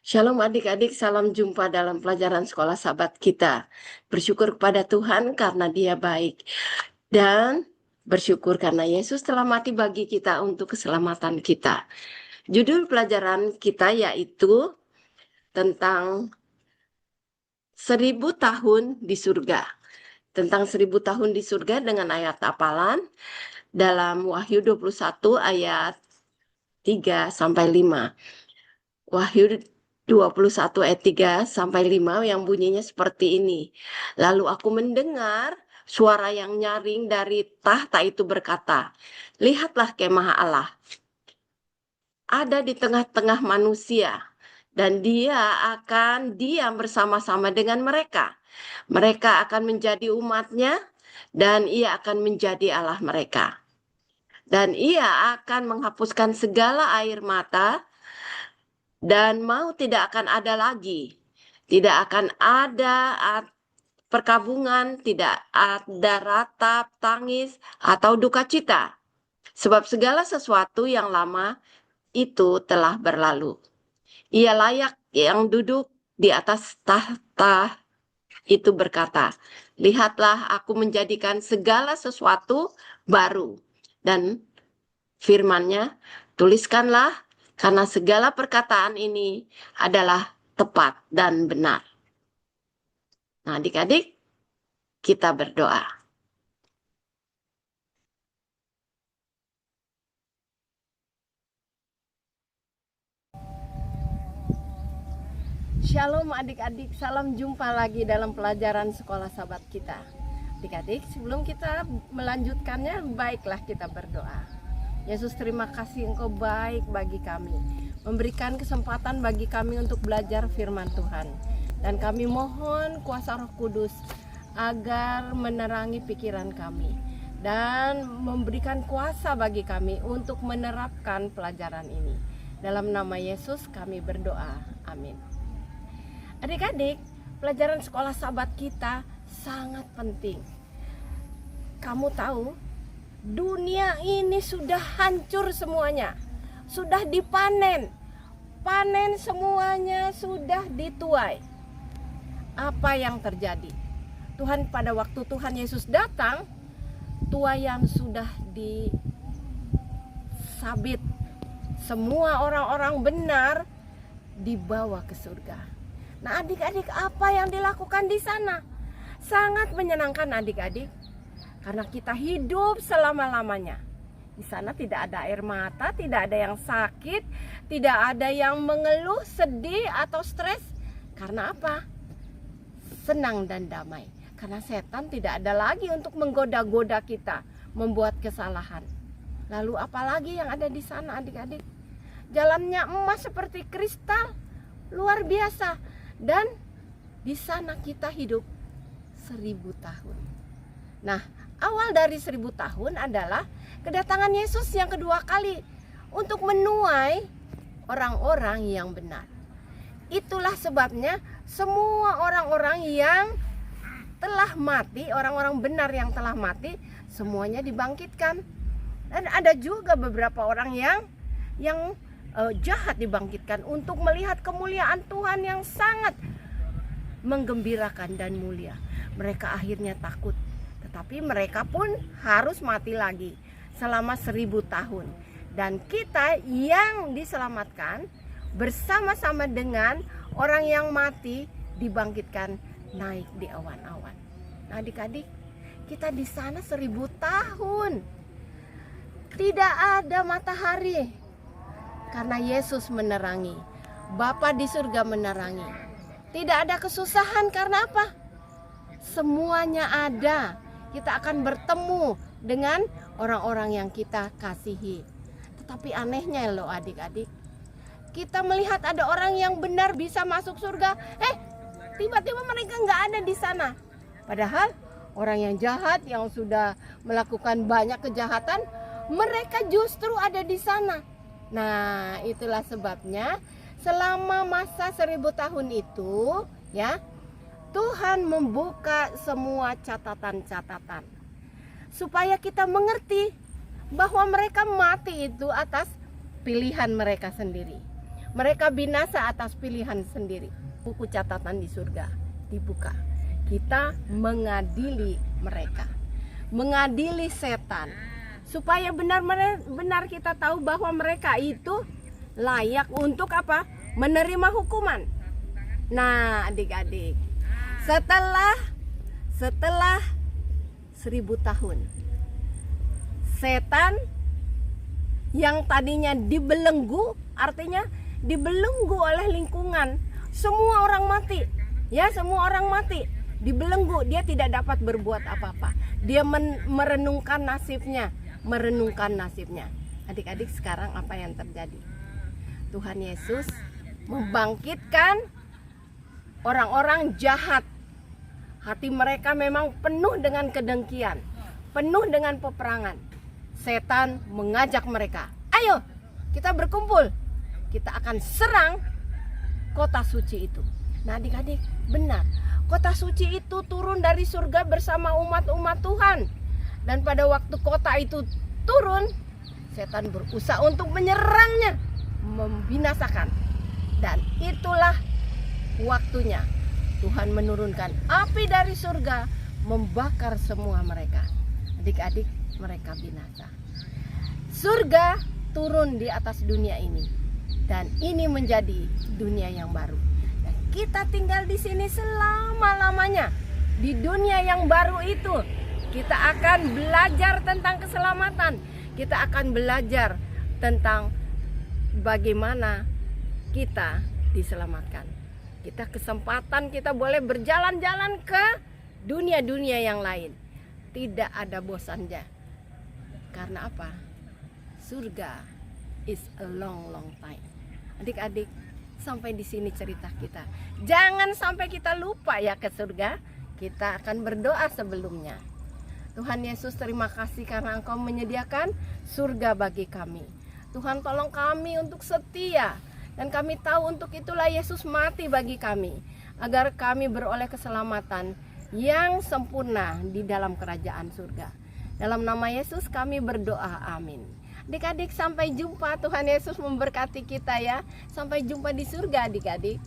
Shalom adik-adik, salam jumpa dalam pelajaran sekolah sahabat kita. Bersyukur kepada Tuhan karena Dia baik. Dan bersyukur karena Yesus telah mati bagi kita untuk keselamatan kita. Judul pelajaran kita yaitu tentang 1000 tahun di surga. Tentang 1000 tahun di surga dengan ayat hafalan dalam Wahyu 21 ayat 3-5. Wahyu 21 ayat 3 sampai 5 yang bunyinya seperti ini. Lalu aku mendengar suara yang nyaring dari tahta itu berkata, "Lihatlah kemah Allah ada di tengah-tengah manusia, dan Dia akan diam bersama-sama dengan mereka. Mereka akan menjadi umat-Nya, dan Ia akan menjadi Allah mereka. Dan Ia akan menghapuskan segala air mata, dan maut tidak akan ada lagi. Tidak akan ada perkabungan, tidak ada ratap, tangis, atau duka cita. Sebab segala sesuatu yang lama itu telah berlalu. Ia layak yang duduk di atas tahta itu berkata, "Lihatlah, aku menjadikan segala sesuatu baru." Dan firman-Nya, "Tuliskanlah, karena segala perkataan ini adalah tepat dan benar." Nah, adik-adik, kita berdoa. Shalom adik-adik, salam jumpa lagi dalam pelajaran sekolah sahabat kita. Adik-adik, sebelum kita melanjutkannya, baiklah kita berdoa. Yesus, terima kasih Engkau baik bagi kami, memberikan kesempatan bagi kami untuk belajar firman Tuhan. Dan kami mohon kuasa Roh Kudus agar menerangi pikiran kami dan memberikan kuasa bagi kami untuk menerapkan pelajaran ini. Dalam nama Yesus kami berdoa, amin. Adik-adik, pelajaran sekolah sahabat kita sangat penting. Kamu tahu, dunia ini sudah hancur semuanya, sudah dipanen. Panen semuanya sudah dituai. Apa yang terjadi? Tuhan, pada waktu Tuhan Yesus datang, tuaian sudah disabit. Semua orang-orang benar dibawa ke surga. Nah, adik-adik, apa yang dilakukan di sana? Sangat menyenangkan adik-adik, karena kita hidup selama-lamanya. Di sana tidak ada air mata, tidak ada yang sakit, tidak ada yang mengeluh, sedih atau stres. Karena apa? Senang dan damai. Karena setan tidak ada lagi untuk menggoda-goda kita, membuat kesalahan. Lalu apalagi yang ada di sana adik-adik? Jalannya emas seperti kristal, luar biasa. Dan di sana kita hidup 1000 tahun. Nah, awal dari 1000 tahun adalah kedatangan Yesus yang kedua kali untuk menuai orang-orang yang benar. Itulah sebabnya semua orang-orang yang telah mati, orang-orang benar yang telah mati, semuanya dibangkitkan. Dan ada juga beberapa orang yang jahat dibangkitkan untuk melihat kemuliaan Tuhan yang sangat menggembirakan dan mulia. Mereka akhirnya takut, tetapi mereka pun harus mati lagi selama 1000 tahun. Dan kita yang diselamatkan bersama-sama dengan orang yang mati dibangkitkan naik di awan-awan. Nah, adik-adik, kita di sana 1000 tahun. Tidak ada matahari, karena Yesus menerangi, Bapa di surga menerangi. Tidak ada kesusahan, karena apa? Semuanya ada. Kita akan bertemu dengan orang-orang yang kita kasihi. Tetapi anehnya loh adik-adik, kita melihat ada orang yang benar bisa masuk surga, tiba-tiba mereka nggak ada di sana. Padahal orang yang jahat, yang sudah melakukan banyak kejahatan, mereka justru ada di sana. Nah, itulah sebabnya selama masa 1000 tahun itu, ya, Tuhan membuka semua catatan-catatan supaya kita mengerti bahwa mereka mati itu atas pilihan mereka sendiri. Mereka binasa atas pilihan sendiri. Buku catatan di surga dibuka. Kita mengadili mereka, mengadili setan, supaya benar-benar kita tahu bahwa mereka itu layak untuk apa? Menerima hukuman. Nah, adik-adik, setelah 1000 tahun, setan yang tadinya dibelenggu, artinya dibelenggu oleh lingkungan, semua orang mati, ya, semua orang mati, dibelenggu, dia tidak dapat berbuat apa-apa. Dia merenungkan nasibnya. Adik-adik, sekarang apa yang terjadi? Tuhan Yesus membangkitkan orang-orang jahat. Hati mereka memang penuh dengan kedengkian, penuh dengan peperangan. Setan mengajak mereka, ayo kita berkumpul, kita akan serang kota suci itu. Nah, adik-adik, benar, kota suci itu turun dari surga bersama umat-umat Tuhan. Dan pada waktu kota itu turun, setan berusaha untuk menyerangnya, membinasakan. Dan itulah waktunya Tuhan menurunkan api dari surga, membakar semua mereka. Adik-adik, mereka binasa. Surga turun di atas dunia ini, dan ini menjadi dunia yang baru. Dan kita tinggal di sini selama-lamanya. Di dunia yang baru itu, kita akan belajar tentang keselamatan. Kita akan belajar tentang bagaimana kita diselamatkan. Kita boleh berjalan-jalan ke dunia-dunia yang lain. Tidak ada bosannya. Karena apa? Surga is a long time. Adik-adik, sampai di sini cerita kita. Jangan sampai kita lupa ya ke surga. Kita akan berdoa sebelumnya. Tuhan Yesus, terima kasih karena Engkau menyediakan surga bagi kami. Tuhan, tolong kami untuk setia. Dan kami tahu untuk itulah Yesus mati bagi kami, agar kami beroleh keselamatan yang sempurna di dalam kerajaan surga. Dalam nama Yesus kami berdoa, amin. Adik-adik, sampai jumpa. Tuhan Yesus memberkati kita ya. Sampai jumpa di surga adik-adik.